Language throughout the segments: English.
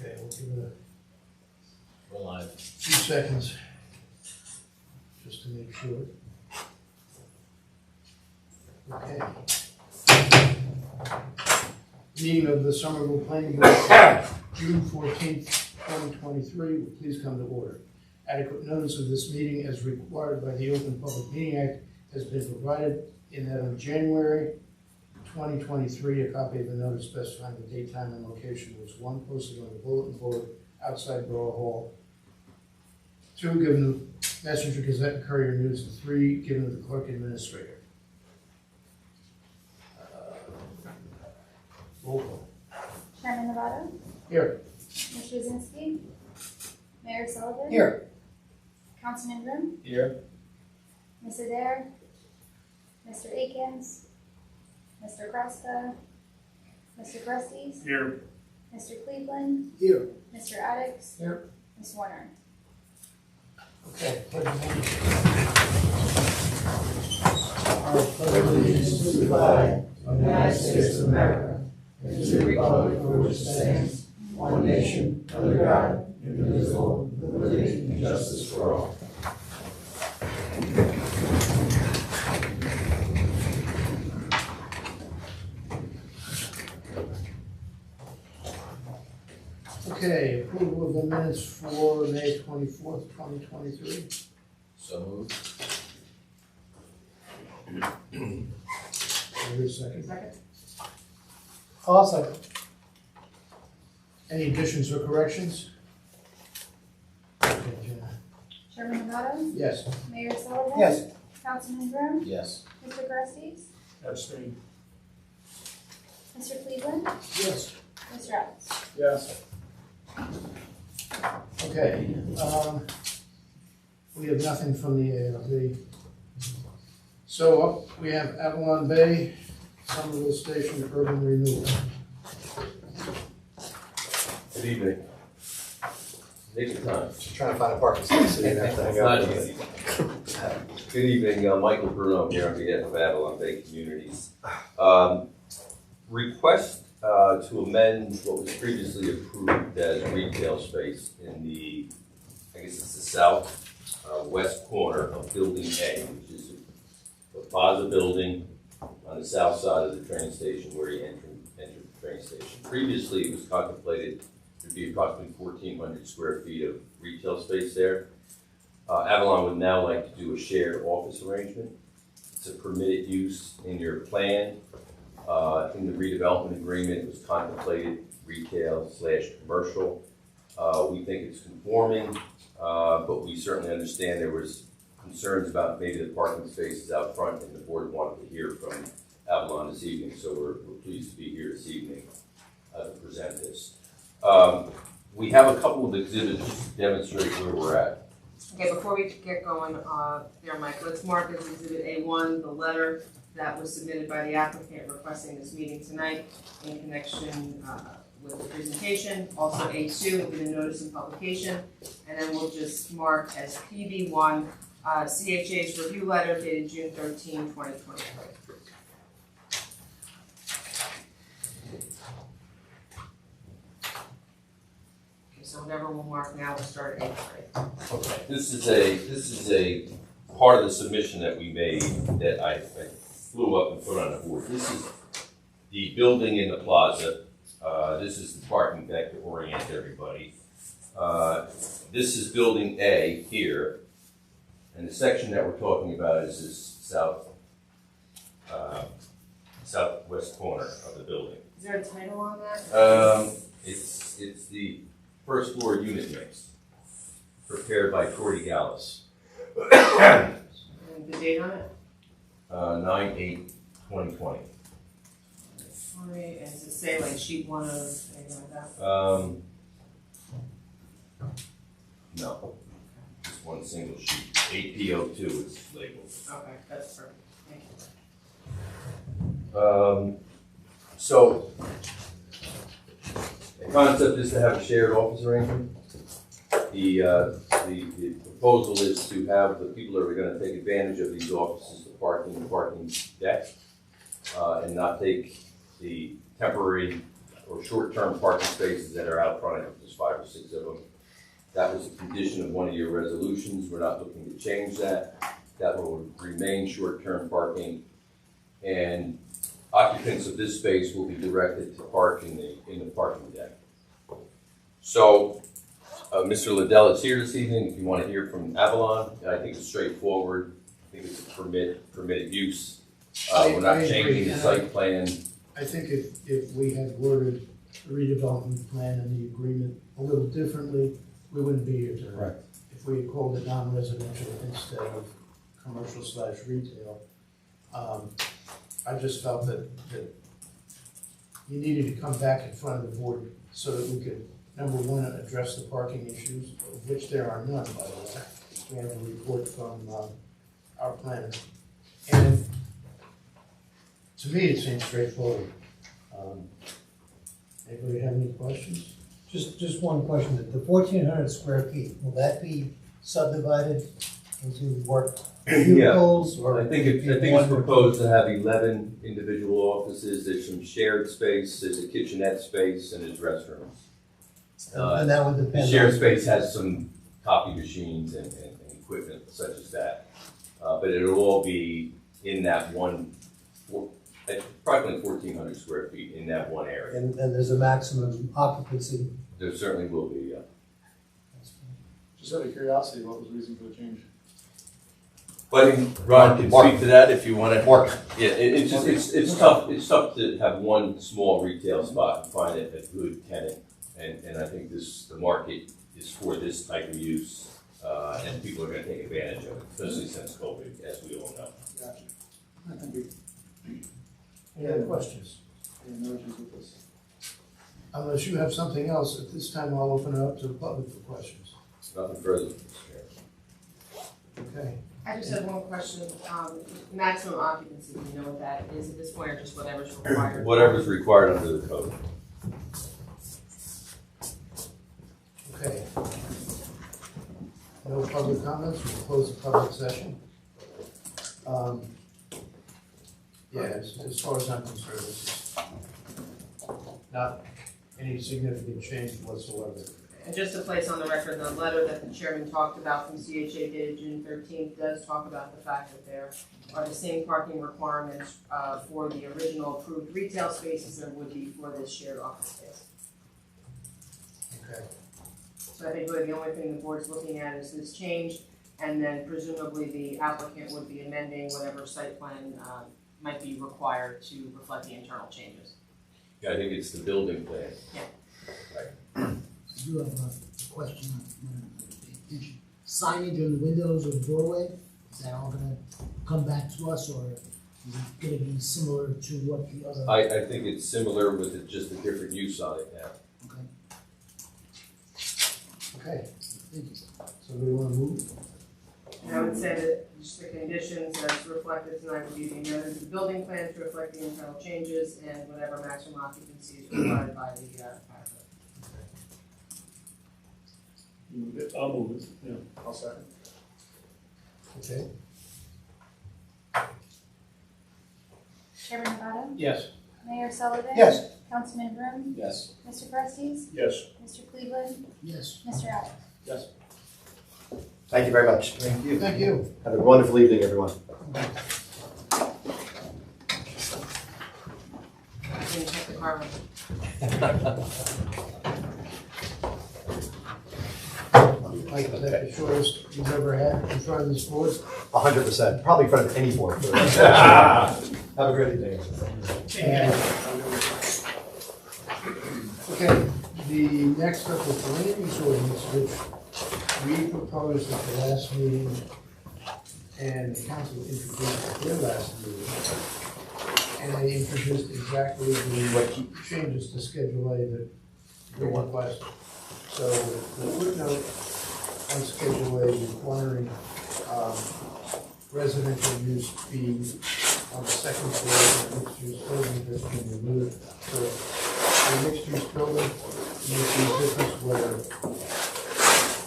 Okay, we'll give it We're live. a few seconds just to make sure. Okay. Meeting of the Somerville Planning Board, June 14th, 2023, will please come to order. Adequate notice of this meeting as required by the Open Public Meeting Act has been provided in that on January 2023, a copy of the notice specifying the date, time, and location was 1, posted on the bulletin board outside Borough Hall, 2, given the Messenger Gazette and Courier News, and 3, given to the Clerk Administrator. Roll call. Chairman Nevada, Here. Mr. Brzezinski, Mayor Sullivan. Here. Councilman Grimm, Here. Ms. Adair, Mr. Akins, Mr. Kraska, Mr. Gresties, Here. Mr. Cleveland, Here. Mr. Addicks, Here. Ms. Warner. Okay, pledge allegiance to the flag of the United States of America and to the republic for which it stands, one nation, under God, indivisible, with liberty and justice for all. Okay, approval of the minutes for May 24th, 2023. So moved. Wait a second. Second. I'll second. Any additions or corrections? Okay, Jenna. Chairman Nevada, Yes. Mayor Sullivan. Yes. Councilman Grimm, Yes. Mr. Gresties, Abstain. Mr. Cleveland, Yes. Mr. Addicks. Yes. Okay, we have nothing from the ARB. So up, we have Avalon Bay, Somerville Station, urban renewal. Good evening. Take your time. Just trying to find a parking spot so you don't have to hang It's out not with easy. it. Good evening, Michael Bruno here on behalf of Avalon Bay Communities. Request to amend what was previously approved as retail space in the, I guess it's the south-west corner of Building A, which is the plaza building on the south side of the train station where you enter the train station. Previously, it was contemplated to be approximately 1,400 square feet of retail space there. Avalon would now like to do a shared office arrangement. It's a permitted use in your plan. In the redevelopment agreement, it was contemplated retail/commercial. We think it's conforming, but we certainly understand there was concerns about maybe the parking spaces out front, and the board wanted to hear from Avalon this evening, so we're pleased to be here this evening to present this. We have a couple of exhibits just to demonstrate where we're at. Okay, before we get going there, Mike, let's mark as Exhibit A1 the letter that was submitted by the applicant requesting this meeting tonight in connection with the presentation. Also A2 will be the notice of publication, and then we'll just mark as PB1 CHA's review letter dated June 13, 2023. So whatever we'll mark now, we'll start at A3. Okay, this is a part of the submission that we made that I flew up and put on the board. This is the building in the plaza. This is the parking deck to orient everybody. This is building A here, and the section that we're talking about is this southwest corner of the building. Is there a title on that? It's the first floor unit mix, prepared by Cordy Gallus. And the date on it? 9/8/2020. Alright, and does it say like sheet 1 of anything like that? No, just one single sheet. APO2 is labeled. Okay, that's perfect. Thank you. So, the concept is to have a shared office arrangement. The proposal is to have the people that are going to take advantage of these offices to park in the parking deck and not take the temporary or short-term parking spaces that are out front, there's 5 or 6 of them. That was a condition of one of your resolutions. We're not looking to change that. That will remain short-term parking. And occupants of this space will be directed to park in the parking deck. So, Mr. Liddell is here this evening. If you want to hear from Avalon, I think it's straightforward. I think it's a permitted use. We're not I agree, changing the and site plan. I think if we had worded the redevelopment plan and the agreement a little differently, we wouldn't be here tonight. Right. If we had called it non-residential instead of commercial/retail, I just felt that you needed to come back in front of the board so that we could, number one, address the parking issues, of which there are none, by the way. We have a report from our planner. And to me, it seems straightforward. Anybody have any questions? Just one question, the 1,400 square feet, will that be subdivided into work vehicles or? I think it's proposed to have 11 individual offices. There's some shared space, there's a kitchenette space, and there's restrooms. And that would The depend shared on, space has some copy machines and equipment such as that. But it'll all be in that approximately 1,400 square feet in that one area. and there's a maximum occupancy. There certainly will be, Just out of curiosity, what was the reason for the change? But Ron can speak to that if you want to. Mark. Yeah, it's tough to have one small retail spot and find a good tenant. And I think the market is for this type of use, and people are going to take advantage of it, especially since COVID, as we all know. Gotcha. Thank you. Any other questions? Any issues with this? Unless you have something else, at this time I'll open it up to the public for questions. Nothing further, Mr. Chair. Okay. I just have one question, maximum occupancy, do you know what that is at this point, or just whatever's required? Whatever's required under the code. Okay. No public comments, we'll close the public session. Yeah, as far as I'm concerned, this is not any significant change whatsoever. And just to place on the record, the letter that the chairman talked about from CHA dated June 13th does talk about the fact that there are the same parking requirements for the original approved retail spaces there would be for this shared office space. Okay. So I think really the only thing the board's looking at is this change, and then presumably the applicant would be amending whatever site plan might be required to reflect the internal changes. Yeah, I think it's the building plan. I do have a question on signage on the windows or the doorway. Is that all gonna come back to us, or is it gonna be similar to what the other? I think it's similar with just a different use on it now. Okay, Thank you. so we want to move? And I would say that just the conditions as reflected tonight would be the amendment to the building plan to reflect the internal changes and whatever maximum occupancy is required by the paragraph. I'll move it, yeah, I'll second. Okay. Chairman Nevada, Yes. Mayor Sullivan. Yes. Councilman Broom, Yes. Mr. Prestes, Yes. Mr. Cleveland, Yes. Mr. Adams. Yes. Thank you very much. Thank you. Thank you. Have a wonderful evening, everyone. I can check the car. Mike, is that the shortest you've ever had in front of this board? 100%, probably in front of any board. Have a great evening. Okay, the next up is the land use ordinance, which we proposed at the last meeting, and the council introduced at their last meeting. And they introduced exactly the changes to Schedule A that we requested. So the footnote on Schedule A requiring residential use be on the second floor of the mixed-use building has been removed. So a mixed-use building, you see a difference whether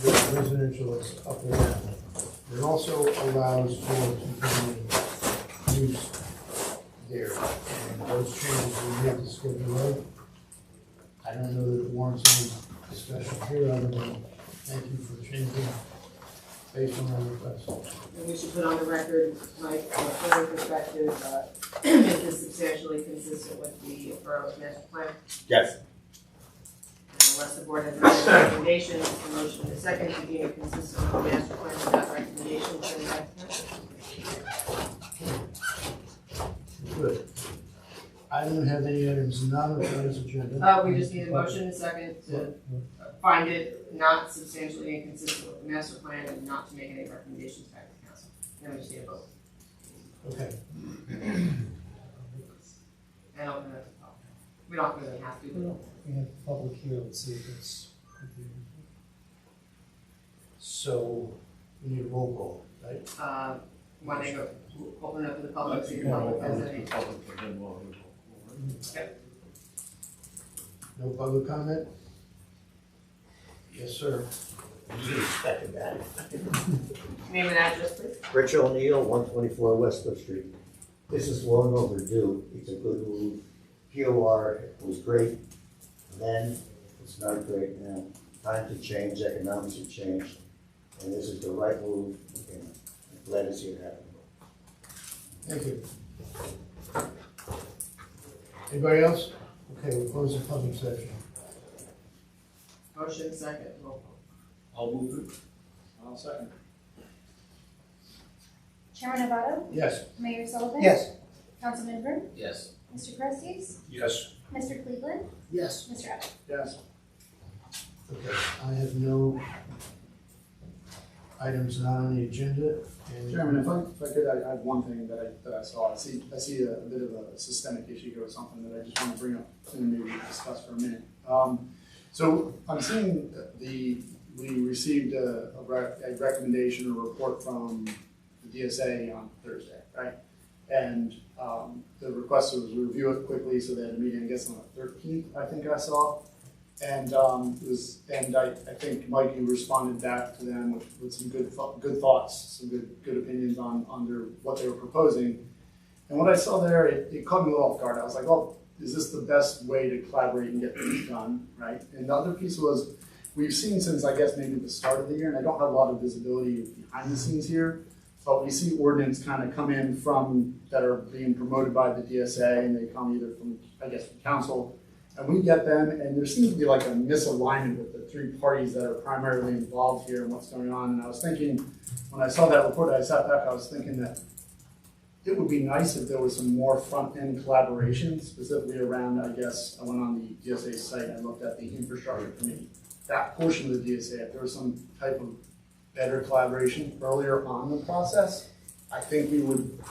the residential is up or down. It also allows for continuing use there, and those changes we made to Schedule A. I don't know that it warrants any discussion here other than thank you for changing based on our request. And we should put on the record, Mike, from a planning perspective, is this substantially consistent with the borough's master plan? Yes. And unless the board has any recommendations, the motion is second to deem it consistent with the master plan without recommendations, send it back to council. Good. I don't have any items not on today's agenda. We just need a motion and second to find it not substantially inconsistent with the master plan and not to make any recommendations back to council. Then we just need a vote. Okay. And open it up. We don't really have to, but We have public here, let's see if it's. So we need a roll call, right? when they go, open it up to the public, see if the public has any. No public comment? Yes, sir. Name and address, please. Rich O'Neill, 124 Westwood Street. This is long overdue. It's a good move. POR was great then, it's not great now. Time to change, economics have changed, and this is the right move, and I'm glad to see it happen. Thank you. Anybody else? Okay, we'll close the public section. Motion second, roll call. I'll move it. I'll second. Chairman Novato? Yes. Mayor Sullivan? Yes. Councilman Brim? Yes. Mr. Prestes? Yes. Mr. Cleveland? Yes. Mr. Evans? Yes. Okay, I have no items not on the agenda. And Chairman, if I could, I have one thing that I saw. I see a bit of a systemic issue here with something that I just want to bring up and maybe discuss for a minute. So I'm seeing we received a recommendation or report from the DSA on Thursday, right? And the request was to review it quickly, so they had a meeting, I guess, on the 13th, I think I saw. And I think Mike, you responded back to them with some good thoughts, some good opinions on what they were proposing. And what I saw there, it caught me a little off guard. I was like, oh, is this the best way to collaborate and get things done, right? And the other piece was, we've seen since, I guess, maybe the start of the year, and I don't have a lot of visibility behind the scenes here, but we see ordinance kind of come in that are being promoted by the DSA, and they come either from, I guess, from council. And we get them, and there seems to be like a misalignment with the three parties that are primarily involved here and what's going on. And I was thinking, when I saw that report, I sat back, I was thinking that it would be nice if there was some more front-end collaboration, specifically around, I guess, I went on the DSA site and I looked at the infrastructure committee. That portion of the DSA, if there was some type of better collaboration earlier on the process, I think we would,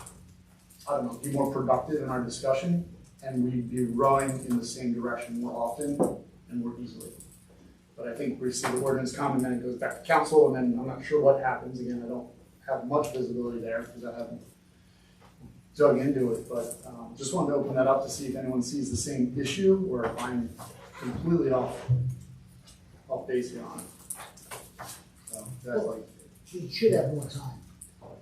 I don't know, be more productive in our discussion, and we'd be rowing in the same direction more often and more easily. But I think we see the ordinance come and then it goes back to council, and then I'm not sure what happens. Again, I don't have much visibility there because I haven't dug into it, but just wanted to open that up to see if anyone sees the same issue or if I'm completely off base here on it. So that's like, We should have more time.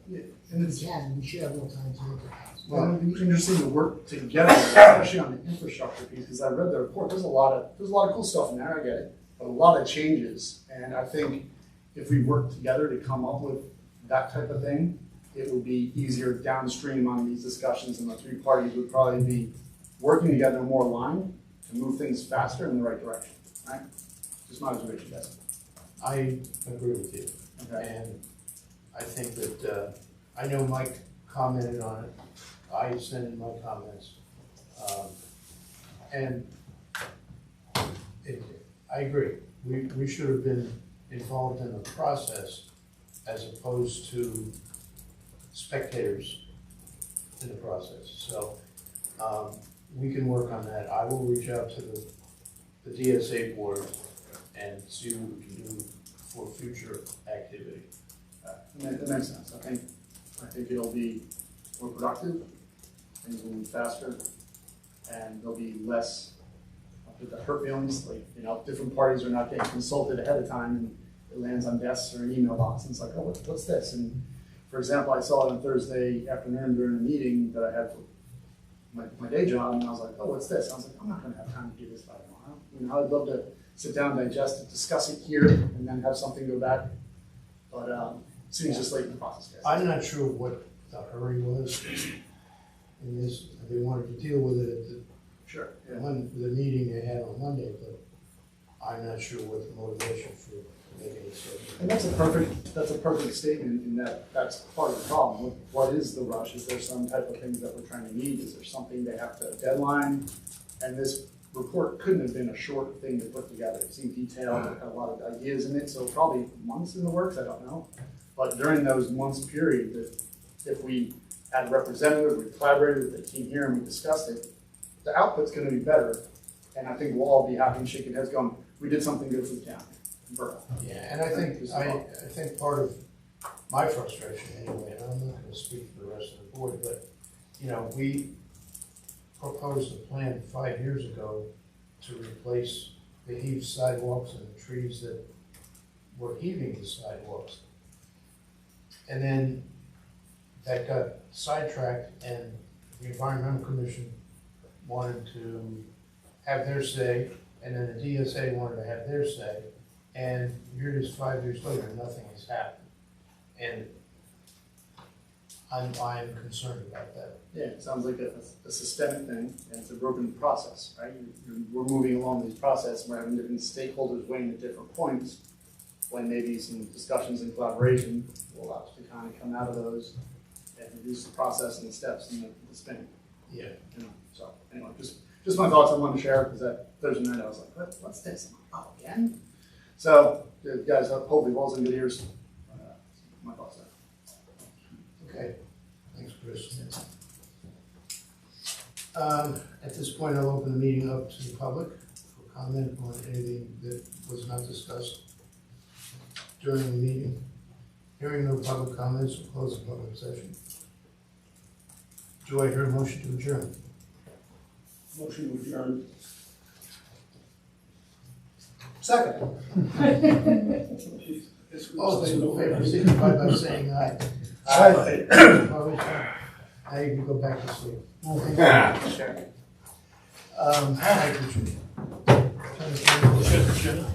yeah, and it's, We should have more time to look at that. well, it'd be interesting to work together, especially on the infrastructure piece, because I read the report. There's a lot of cool stuff in there. I get it, but a lot of changes. And I think if we work together to come up with that type of thing, it would be easier downstream on these discussions, and the three parties would probably be working together more aligned to move things faster in the right direction. Right? Just my observation, guys. I agree with you. Okay. And I think that, I know Mike commented on it. I sent in my comments. I agree. We should have been involved in the process as opposed to spectators in the process. So we can work on that. I will reach out to the DSA board and see what we can do for future activity. That makes sense. I think it'll be more productive, things will move faster, and there'll be less of the hurt feelings, like, different parties are not getting consulted ahead of time, and it lands on desks or an email box, and it's like, oh, what's this? And for example, I saw it on Thursday afternoon during a meeting that I had for my day job, and I was like, oh, what's this? I was like, I'm not gonna have time to do this by tomorrow. You know, I'd love to sit down, digest it, discuss it here, and then have something go back. But seems just late in the process, guys. I'm not sure what the hurry was in this. They wanted to deal with it at Sure. the meeting they had on Monday, but I'm not sure what the motivation for making it so. And that's a perfect statement in that that's part of the problem. What is the rush? Is there some type of things that we're trying to meet? Is there something they have to deadline? And this report couldn't have been a short thing to put together. It seemed detailed, it had a lot of ideas in it, so probably months in the works, I don't know. But during those months period, that if we had a representative, we collaborated with the team here and we discussed it, the output's gonna be better. And I think we'll all be happy and shaking heads going, we did something good for the town, borough. Yeah, and I think part of my frustration anyway, and I'm not gonna speak for the rest of the board, but, you know, we proposed a plan 5 years ago to replace the heaved sidewalks and the trees that were heaving the sidewalks. And then that got sidetracked and the Environmental Commission wanted to have their say, and then the DSA wanted to have their say, and here it is 5 years later, nothing has happened. And I'm concerned about that. Yeah, it sounds like a systemic thing, and it's a broken process, right? We're moving along this process, and we're having different stakeholders weighing at different points, when maybe some discussions and collaboration will allow us to kind of come out of those and reduce the process and the steps and the spin. Yeah. You know, so anyway, just my thoughts I wanted to share, because that Thursday night I was like, what's this? Oh, again? So, guys, hopefully all's in good ears. My thoughts there. Okay, thanks, Chris. At this point, I'll open the meeting up to the public for comment on anything that was not discussed during the meeting. Hearing no public comments, we'll close the public session. Do I hear a motion to adjourn? Motion to adjourn. Second. All those in favor, signify by saying aye. Aye. Opposed? Now you can go back to sleep. Sure. Thank you, Jim.